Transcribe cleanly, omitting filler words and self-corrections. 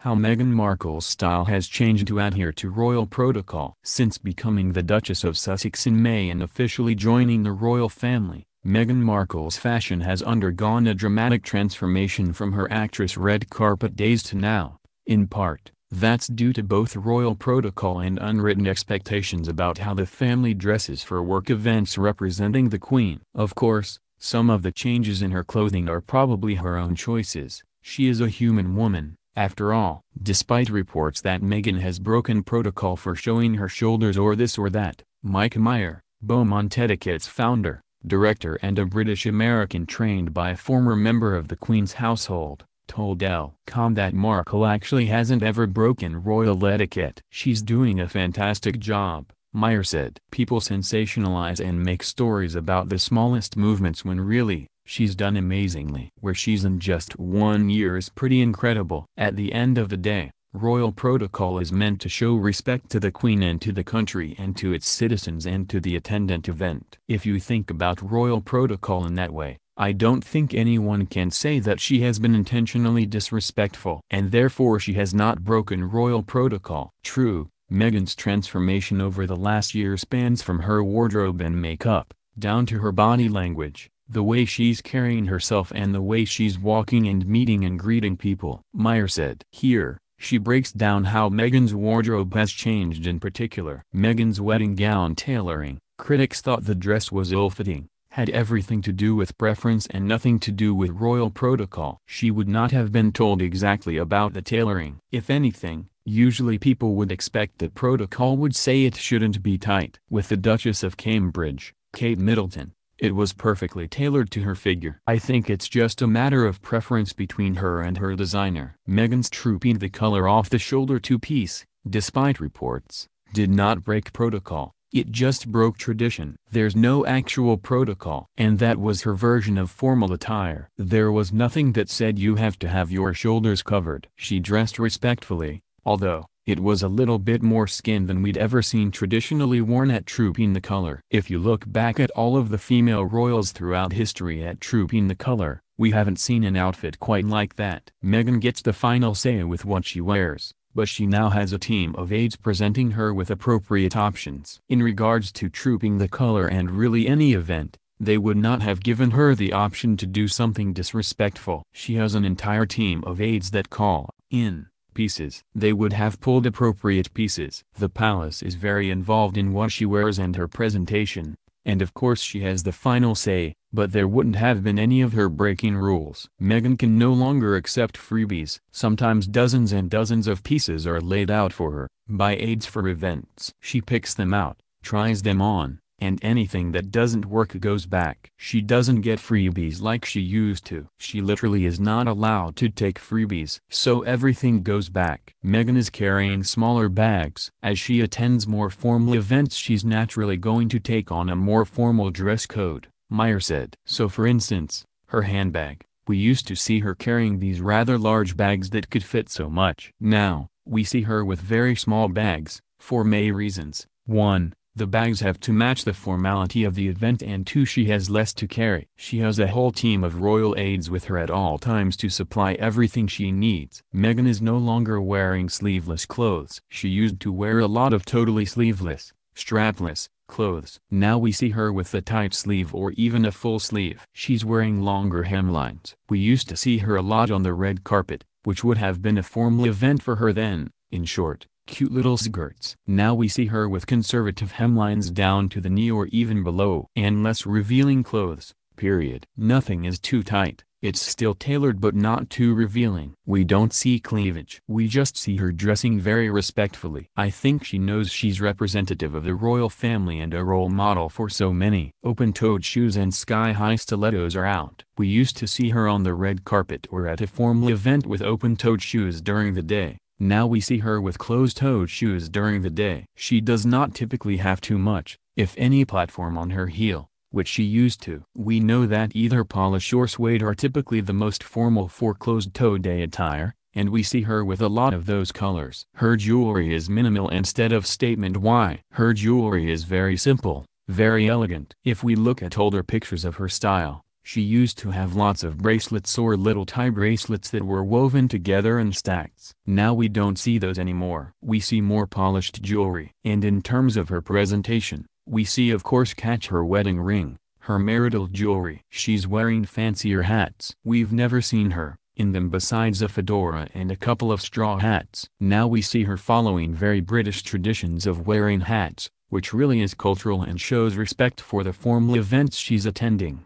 How Meghan Markle's style has changed to adhere to royal protocol. Since becoming the Duchess of Sussex in May and officially joining the royal family, Meghan Markle's fashion has undergone a dramatic transformation from her actress red carpet days to now. In part, that's due to both royal protocol and unwritten expectations about how the family dresses for work events representing the Queen. Of course, some of the changes in her clothing are probably her own choices. She is a human woman, after all. Despite reports that Meghan has broken protocol for showing her shoulders or this or that, Mike Meyer, Beaumont Etiquette's founder, director and a British-American trained by a former member of the Queen's household, told Elle.com that Markle actually hasn't ever broken royal etiquette. She's doing a fantastic job, Meyer said. People sensationalize and make stories about the smallest movements when really, she's done amazingly. Where she's in just 1 year is pretty incredible. At the end of the day, royal protocol is meant to show respect to the Queen and to the country and to its citizens and to the attendant event. If you think about royal protocol in that way, I don't think anyone can say that she has been intentionally disrespectful. And therefore she has not broken royal protocol. True, Meghan's transformation over the last year spans from her wardrobe and makeup, down to her body language, the way she's carrying herself and the way she's walking and meeting and greeting people, Meyer said. Here, she breaks down how Meghan's wardrobe has changed. In particular, Meghan's wedding gown tailoring. Critics thought the dress was ill-fitting, had everything to do with preference and nothing to do with royal protocol. She would not have been told exactly about the tailoring. If anything, usually people would expect that protocol would say it shouldn't be tight. With the Duchess of Cambridge, Kate Middleton, it was perfectly tailored to her figure. I think it's just a matter of preference between her and her designer. Meghan's trooping the color off the shoulder two-piece, despite reports, did not break protocol. It just broke tradition. There's no actual protocol. And that was her version of formal attire. There was nothing that said you have to have your shoulders covered. She dressed respectfully, although it was a little bit more skin than we'd ever seen traditionally worn at Trooping the Colour. If you look back at all of the female royals throughout history at Trooping the Colour, we haven't seen an outfit quite like that. Meghan gets the final say with what she wears, but she now has a team of aides presenting her with appropriate options. In regards to Trooping the Colour and really any event, they would not have given her the option to do something disrespectful. She has an entire team of aides that call in pieces. They would have pulled appropriate pieces. The palace is very involved in what she wears and her presentation, and of course she has the final say, but there wouldn't have been any of her breaking rules. Meghan can no longer accept freebies. Sometimes dozens and dozens of pieces are laid out for her by aides for events. She picks them out, tries them on, and anything that doesn't work goes back. She doesn't get freebies like she used to. She literally is not allowed to take freebies. So everything goes back. Meghan is carrying smaller bags. As she attends more formal events, she's naturally going to take on a more formal dress code, Meyer said. So for instance, her handbag. We used to see her carrying these rather large bags that could fit so much. Now, we see her with very small bags, for many reasons. 1. The bags have to match the formality of the event, and 2. She has less to carry. She has a whole team of royal aides with her at all times to supply everything she needs. Meghan is no longer wearing sleeveless clothes. She used to wear a lot of totally sleeveless, strapless clothes. Now we see her with a tight sleeve or even a full sleeve. She's wearing longer hemlines. We used to see her a lot on the red carpet, which would have been a formal event for her then. In short, cute little skirts. Now we see her with conservative hemlines down to the knee or even below. And less revealing clothes, period. Nothing is too tight. It's still tailored but not too revealing. We don't see cleavage. We just see her dressing very respectfully. I think she knows she's representative of the royal family and a role model for so many. Open-toed shoes and sky-high stilettos are out. We used to see her on the red carpet or at a formal event with open-toed shoes during the day. Now we see her with closed-toed shoes during the day. She does not typically have too much, if any, platform on her heel, which she used to. We know that either polish or suede are typically the most formal for closed-toe day attire, and we see her with a lot of those colors. Her jewelry is minimal instead of statement. Why? Her jewelry is very simple, very elegant. If we look at older pictures of her style, She used to have lots of bracelets or little tie bracelets that were woven together in stacks. Now we don't see those anymore. We see more polished jewelry. And in terms of her presentation, we see of course catch her wedding ring, her marital jewelry. She's wearing fancier hats. We've never seen her in them besides a fedora and a couple of straw hats. Now we see her following very British traditions of wearing hats, which really is cultural and shows respect for the formal events she's attending.